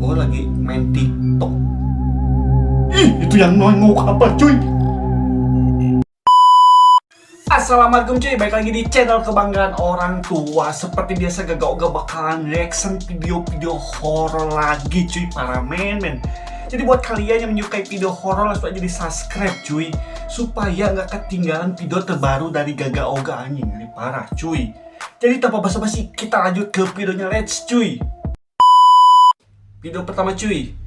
Oh, lagi main TikTok. Ih, itu yang nongol apa cuy? Assalamualaikum cuy, balik lagi di channel kebanggaan orang tua. Seperti biasa gak bakalan reaction video-video horor lagi cuy, para men. Jadi buat kalian yang menyukai video horor langsung aja di subscribe cuy, supaya gak ketinggalan video terbaru dari Gaga Oga anjing. Ini parah cuy. Jadi tanpa basa-basi kita lanjut ke videonya, let's cuy. Video pertama cuy.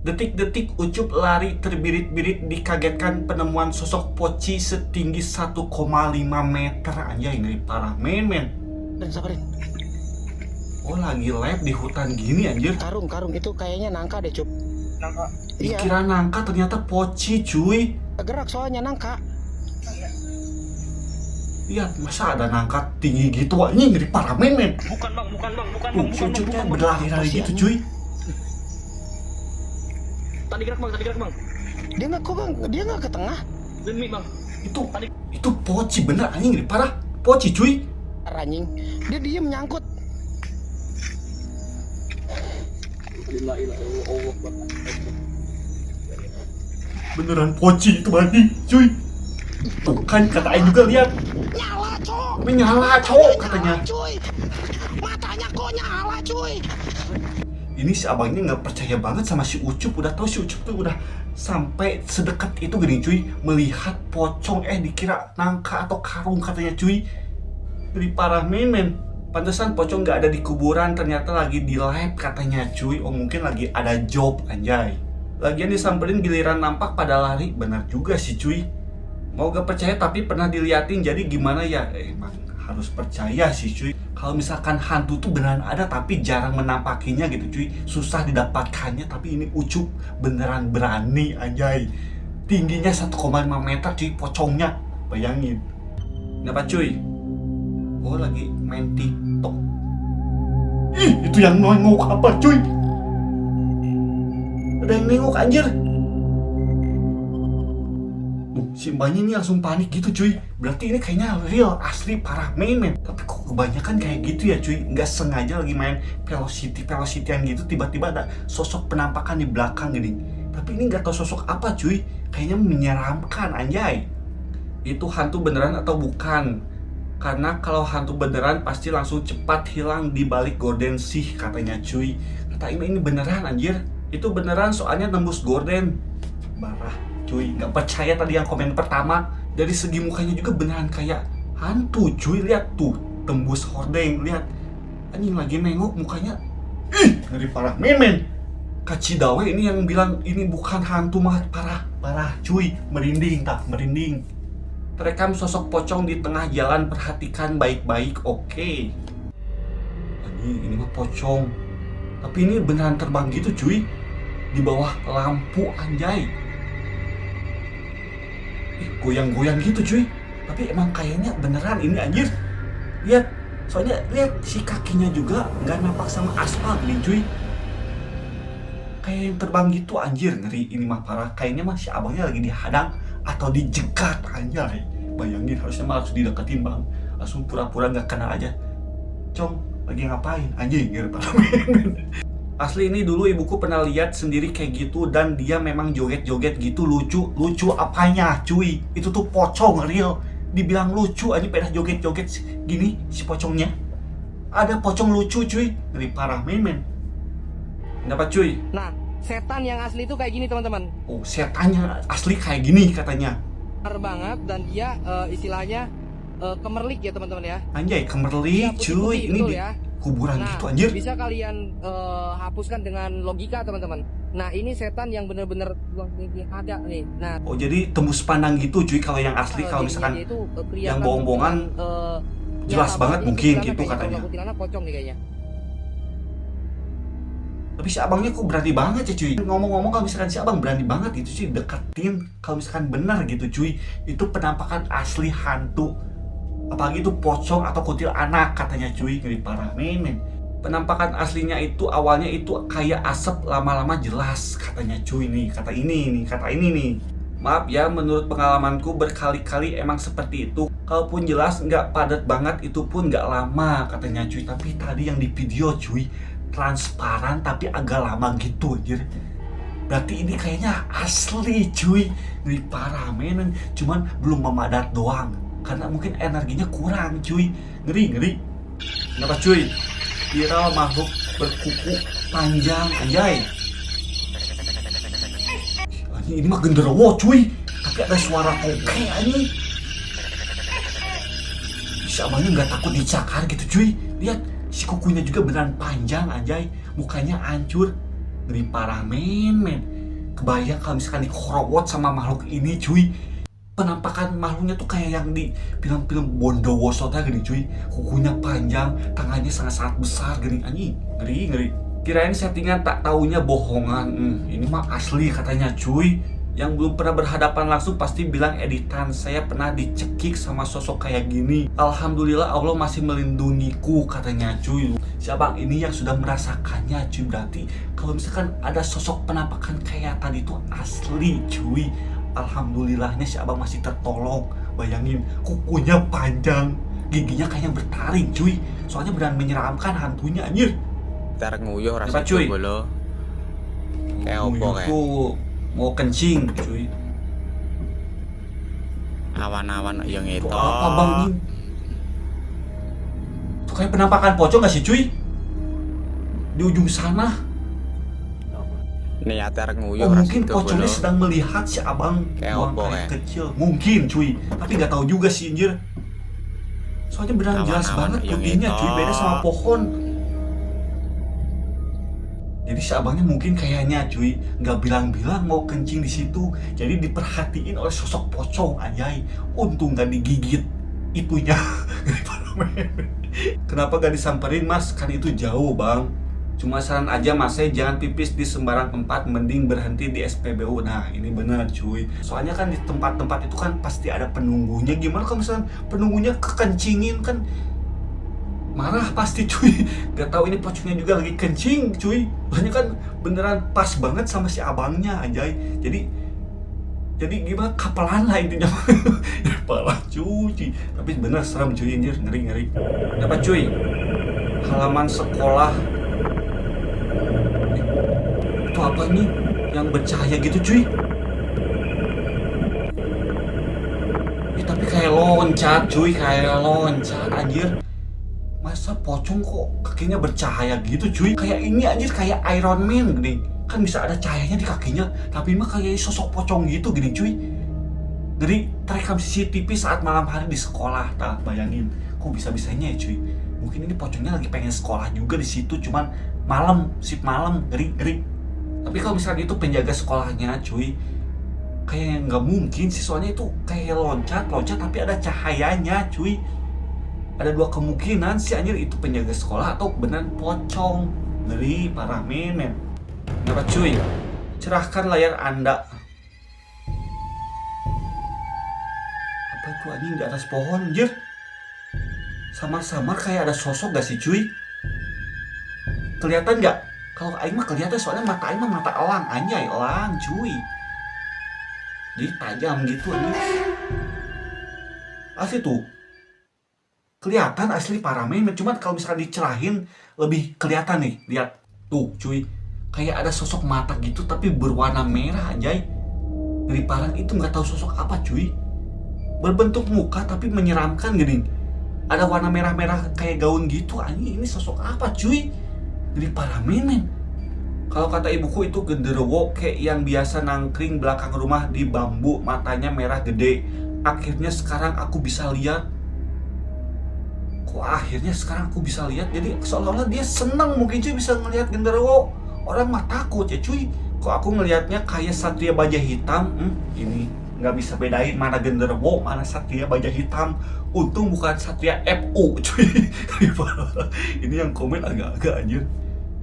Detik-detik Ucup lari terbirit-birit dikagetkan penemuan sosok Poci setinggi 1,5 meter. Anjay, ini parah men. Dan sabarin. Oh, lagi live di hutan gini anjir. Karung itu kayaknya nangka deh, Cup. Nangka. Iya. Dikira nangka ternyata Poci cuy. Gerak soalnya nangka. Lihat, masa ada nangka tinggi gitu anjing, ngeri parah men. Bukan bang. Si Ucupnya berlari-lari gitu cuy. Tadi gerak bang. Dia nggak ke tengah. Demi bang. Itu Poci bener anjing, ngeri parah. Poci cuy. Anjing. Dia diem nyangkut. Allah bang. Beneran Poci itu anjing cuy. Tuh kan kata Aing juga lihat. Nyala, Cok. Menyala cowok katanya. Cuy. Matanya kok nyala, cuy. Ini si abangnya nggak percaya banget sama si Ucup. Udah tahu si Ucup tuh udah sampai sedekat itu gini cuy, melihat pocong dikira nangka atau karung katanya cuy. Jadi parah men. Pantesan pocong nggak ada di kuburan, ternyata lagi di live katanya cuy. Oh mungkin lagi ada job anjay. Lagian disamperin giliran nampak pada lari. Benar juga sih cuy. Mau gak percaya tapi pernah diliatin, jadi gimana ya? Emang harus percaya sih cuy. Kalau misalkan hantu tuh beneran ada tapi jarang menampakinya gitu cuy, susah didapatkannya. Tapi ini Ucup beneran berani anjay. Tingginya 1,5 meter cuy pocongnya, bayangin. Kenapa cuy? Oh, lagi main TikTok. Ih, itu yang nongol apa cuy? Ada yang nengok anjir. Si mbaknya ini langsung panik gitu cuy. Berarti ini kayaknya real, asli, parah men. Tapi kok kebanyakan kayak gitu ya cuy. Nggak sengaja lagi main velocity-an gitu, tiba-tiba ada sosok penampakan di belakang gini. Tapi ini nggak tahu sosok apa cuy. Kayaknya menyeramkan anjay. Itu hantu beneran atau bukan? Karena kalau hantu beneran pasti langsung cepat hilang di balik gorden sih katanya cuy. Kata ini beneran anjir. Itu beneran soalnya nembus gorden. Parah cuy, nggak percaya tadi yang komen pertama. Dari segi mukanya juga beneran kayak hantu cuy. Lihat tuh, tembus hordeng. Lihat, anjing lagi nengok mukanya. Ih, ngeri parah men. Kak Cidawe ini yang bilang ini bukan hantu mah, parah cuy. Merinding. Terekam sosok pocong di tengah jalan, perhatikan baik-baik. Oke. Anjing, ini mah pocong. Tapi ini beneran terbang gitu cuy. Di bawah lampu anjay. Goyang-goyang gitu cuy. Tapi emang kayaknya beneran ini anjir. Lihat, soalnya lihat si kakinya juga nggak nampak sama aspal nih cuy. Kayak yang terbang gitu anjir, ngeri. Ini mah parah. Kayaknya mah si abangnya lagi dihadang atau dijegat anjay. Bayangin, harusnya mah langsung dideketin bang. Langsung pura-pura nggak kenal aja. Cong, lagi ngapain? Anjing, ngeri parah. Asli ini dulu ibuku pernah lihat sendiri kayak gitu, dan dia memang joget-joget gitu, lucu apanya cuy. Itu tuh pocong real, dibilang lucu aja pada joget-joget gini si pocongnya. Ada pocong lucu cuy, ngeri parah men. Kenapa cuy? Nah, setan yang asli itu kayak gini teman-teman. Oh, setannya asli kayak gini katanya. Benar banget, dan dia istilahnya kemerlik ya teman-teman ya. Anjay, kemerlik cuy. Ini di kuburan nah, gitu anjir. Bisa kalian hapuskan dengan logika teman-teman. Nah, ini setan yang bener-bener ada nih. Nah, oh jadi tembus pandang gitu cuy kalau yang asli. Kalau misalkan yang bohong-bohongan jelas banget mungkin gitu katanya. Pocong nih kayaknya. Tapi si abangnya kok berani banget ya cuy. Ngomong-ngomong, kalau misalkan si abang berani banget gitu sih deketin, kalau misalkan benar gitu cuy, itu penampakan asli hantu. Apalagi itu pocong atau kuntil anak katanya cuy, ngeri parah men. Penampakan aslinya itu awalnya itu kayak asap, lama-lama jelas katanya cuy nih. Kata ini nih. Maaf ya, menurut pengalamanku berkali-kali emang seperti itu. Kalaupun jelas nggak padat banget, itu pun nggak lama katanya cuy. Tapi tadi yang di video cuy, transparan tapi agak lama gitu anjir. Berarti ini kayaknya asli cuy. Ngeri parah men, cuman belum memadat doang. Karena mungkin energinya kurang cuy. Ngeri. Kenapa cuy? Viral makhluk berkuku panjang anjay. Ini mah genderuwo cuy. Tapi ada suara koke anjing. Si abangnya nggak takut dicakar gitu cuy. Lihat, si kukunya juga beneran panjang anjay. Mukanya hancur. Ngeri parah men. Kebayang kalau misalkan dikorowot sama makhluk ini cuy. Penampakan makhluknya tuh kayak yang di film-film Bondowoso tadi cuy. Kukunya panjang, tangannya sangat-sangat besar gini anjing. Ngeri. Kirain settingan, tak taunya bohongan. Ini mah asli katanya cuy. Yang belum pernah berhadapan langsung pasti bilang editan. Saya pernah dicekik sama sosok kayak gini. Alhamdulillah Allah masih melindungiku katanya cuy. Si abang ini yang sudah merasakannya cuy. Berarti kalau misalkan ada sosok penampakan kayak tadi itu asli cuy. Alhamdulillahnya si abang masih tertolong. Bayangin, kukunya panjang, giginya kayak yang bertaring cuy. Soalnya beneran menyeramkan hantunya anjir. Ntar nguyuh Apa, rasa cuy? bolo. Kayak opo Nguyuh kayak. tuh mau kencing cuy. Awan-awan yang itu. Tuh apa bang ini? Tuh kayak penampakan pocong gak sih cuy? Di ujung sana. Niat arek nguyuh Oh rasa mungkin pocongnya bolo. sedang melihat si abang Kayak buang opo, air kayak. kecil. Mungkin cuy. Tapi gak tahu juga sih anjir. Soalnya beneran jelas Awan-awan banget yang putihnya itu. cuy. Beda sama pohon. Jadi si abangnya mungkin kayaknya cuy nggak bilang-bilang mau kencing di situ. Jadi diperhatiin oleh sosok pocong anjay. Untung nggak digigit itunya. Kenapa gak disamperin mas? Kan itu jauh bang. Cuma saran aja mas, saya jangan pipis di sembarang tempat. Mending berhenti di SPBU. Nah ini bener cuy. Soalnya kan di tempat-tempat itu kan pasti ada penunggunya. Gimana kalau misalnya penunggunya kekencingin kan marah pasti cuy. Gak tahu ini pocongnya juga lagi kencing cuy. Soalnya kan beneran pas banget sama si abangnya anjay. Jadi gimana kapelan lah intinya. Parah cuy. Tapi bener serem cuy anjir, ngeri. Dapat cuy. Halaman sekolah. Itu apa nih? Yang bercahaya gitu cuy. Tapi kayak loncat cuy, anjir. Masa pocong kok kakinya bercahaya gitu cuy? Kayak ini anjir, kayak Iron Man gini. Kan bisa ada cahayanya di kakinya, tapi mah kayak sosok pocong gitu gini cuy. Jadi terekam CCTV saat malam hari di sekolah. Nah, bayangin, kok bisa-bisanya ya cuy? Mungkin ini pocongnya lagi pengen sekolah juga di situ, cuman malam, shift malam, ngeri. Tapi kalau misalnya itu penjaga sekolahnya cuy, kayak nggak mungkin sih, soalnya itu kayak loncat tapi ada cahayanya cuy. Ada dua kemungkinan si anjir itu penjaga sekolah atau beneran pocong. Ngeri parah men. Kenapa cuy? Cerahkan layar Anda. Apa itu anjing di atas pohon anjir? Samar-samar kayak ada sosok gak sih cuy? Kelihatan gak? Kalau aing mah kelihatan, soalnya mata aing mah mata elang anjay, elang cuy. Jadi tajam gitu anjir. Asli tuh. Kelihatan asli parah men, cuman kalau misalnya dicerahin lebih kelihatan nih. Lihat tuh cuy, kayak ada sosok mata gitu tapi berwarna merah anjay. Dari parang itu nggak tahu sosok apa cuy. Berbentuk muka tapi menyeramkan gini. Ada warna merah-merah kayak gaun gitu anjing. Ini sosok apa cuy? Dari parah men. Kalau kata ibuku itu genderuwo kayak yang biasa nangkring belakang rumah di bambu, matanya merah gede. Akhirnya sekarang aku bisa lihat. Kok akhirnya sekarang aku bisa lihat? Jadi seolah-olah dia senang mungkin cuy bisa ngelihat genderuwo. Orang mah takut ya cuy. Kok aku ngelihatnya kayak satria baja hitam? Ini nggak bisa bedain mana genderuwo, mana satria baja hitam. Untung bukan satria FU cuy. Ini yang komen agak-agak anjir.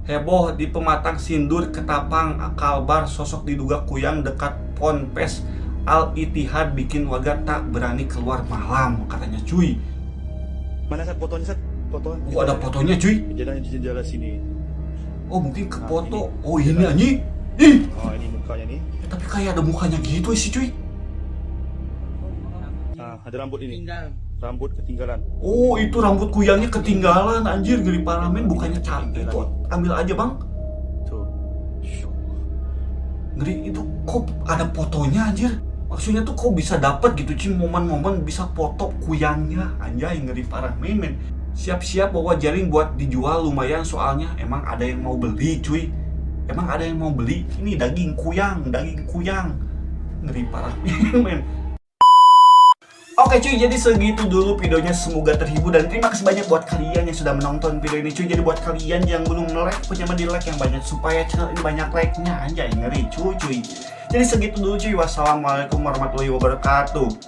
Heboh di Pematang Sindur, Ketapang, Kalbar, sosok diduga kuyang dekat Ponpes Al-Ittihad bikin warga tak berani keluar malam katanya cuy. Mana Sat fotonya Sat? Foto. Oh ada fotonya cuy. Jendela sini. Oh mungkin ke foto. Oh ini anjing. Ih, Oh ini mukanya nih. tapi kayak ada mukanya gitu sih cuy. Nah ada rambut ini. Rambut ketinggalan. Oh, itu rambut kuyangnya ketinggalan, anjir, ngeri parah men, bukannya cantik kok. Ambil aja, Bang. Tuh. Ngeri itu kok ada fotonya, anjir. Maksudnya tuh kok bisa dapat gitu cuy, momen-momen bisa foto kuyangnya, anjay, ngeri parah men. Siap-siap bawa jaring buat dijual lumayan, soalnya emang ada yang mau beli cuy. Emang ada yang mau beli. Ini daging kuyang. Ngeri parah men. Oke cuy, jadi segitu dulu videonya, semoga terhibur dan terima kasih banyak buat kalian yang sudah menonton video ini cuy. Jadi buat kalian yang belum like, punya di like yang banyak supaya channel ini banyak like-nya, anjay, ngeri cuy. Jadi segitu dulu cuy, wassalamualaikum warahmatullahi wabarakatuh.